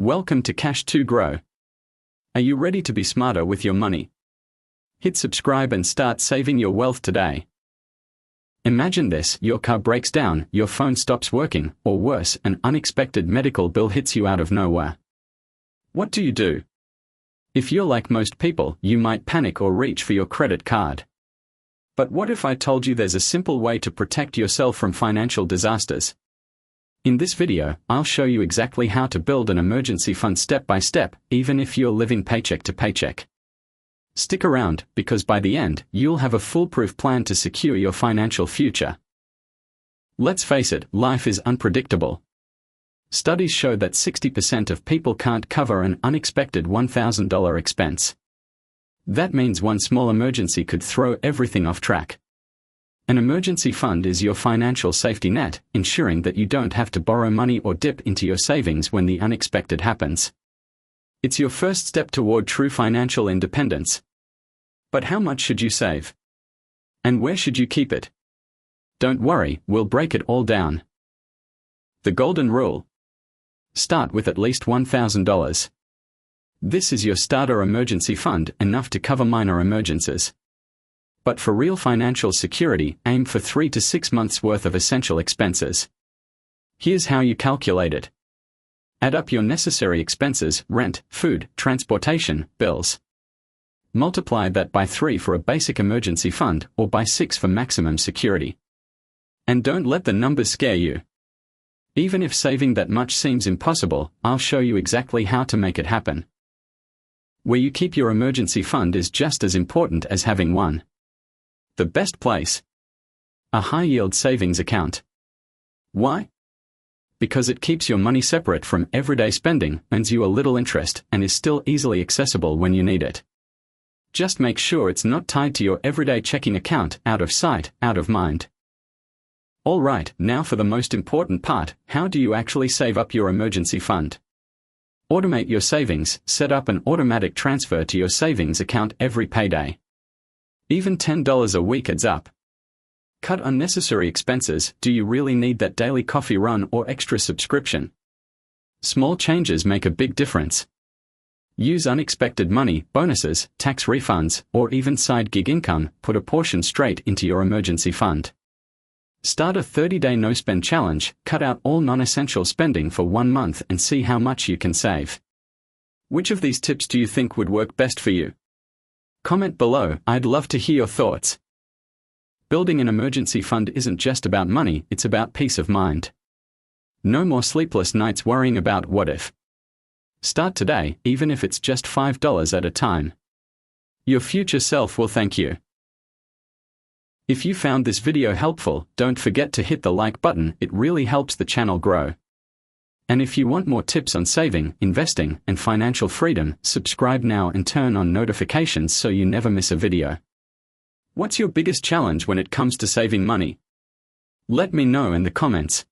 Welcome to Cash to Grow. Are you ready to be smarter with your money? Hit subscribe and start saving your wealth today. Imagine this: your car breaks down, your phone stops working, or worse, an unexpected medical bill hits you out of nowhere. What do you do? If you're like most people, you might panic or reach for your credit card. But what if I told you there's a simple way to protect yourself from financial disasters? In this video, I'll show you exactly how to build an emergency fund step by step, even if you're living paycheck to paycheck. Stick around, because by the end, you'll have a foolproof plan to secure your financial future. Let's face it, life is unpredictable. Studies show that 60% of people can't cover an unexpected $1,000 expense. That means one small emergency could throw everything off track. An emergency fund is your financial safety net, ensuring that you don't have to borrow money or dip into your savings when the unexpected happens. It's your first step toward true financial independence. But how much should you save? And where should you keep it? Don't worry, we'll break it all down. The golden rule. Start with at least $1,000. This is your starter emergency fund, enough to cover minor emergencies. But for real financial security, aim for 3 to 6 months' worth of essential expenses. Here's how you calculate it. Add up your necessary expenses: rent, food, transportation, bills. Multiply that by 3 for a basic emergency fund, or by 6 for maximum security. And don't let the numbers scare you. Even if saving that much seems impossible, I'll show you exactly how to make it happen. Where you keep your emergency fund is just as important as having one. The best place: a high-yield savings account. Why? Because it keeps your money separate from everyday spending, earns you a little interest, and is still easily accessible when you need it. Just make sure it's not tied to your everyday checking account, out of sight, out of mind. Alright, now for the most important part: how do you actually save up your emergency fund? Automate your savings. Set up an automatic transfer to your savings account every payday. Even $10 a week adds up. Cut unnecessary expenses. Do you really need that daily coffee run or extra subscription? Small changes make a big difference. Use unexpected money, bonuses, tax refunds, or even side gig income. Put a portion straight into your emergency fund. Start a 30-day no-spend challenge. Cut out all non-essential spending for 1 month and see how much you can save. Which of these tips do you think would work best for you? Comment below, I'd love to hear your thoughts. Building an emergency fund isn't just about money, it's about peace of mind. No more sleepless nights worrying about what if. Start today, even if it's just $5 at a time. Your future self will thank you. If you found this video helpful, don't forget to hit the like button, it really helps the channel grow. And if you want more tips on saving, investing, and financial freedom, subscribe now and turn on notifications so you never miss a video. What's your biggest challenge when it comes to saving money? Let me know in the comments.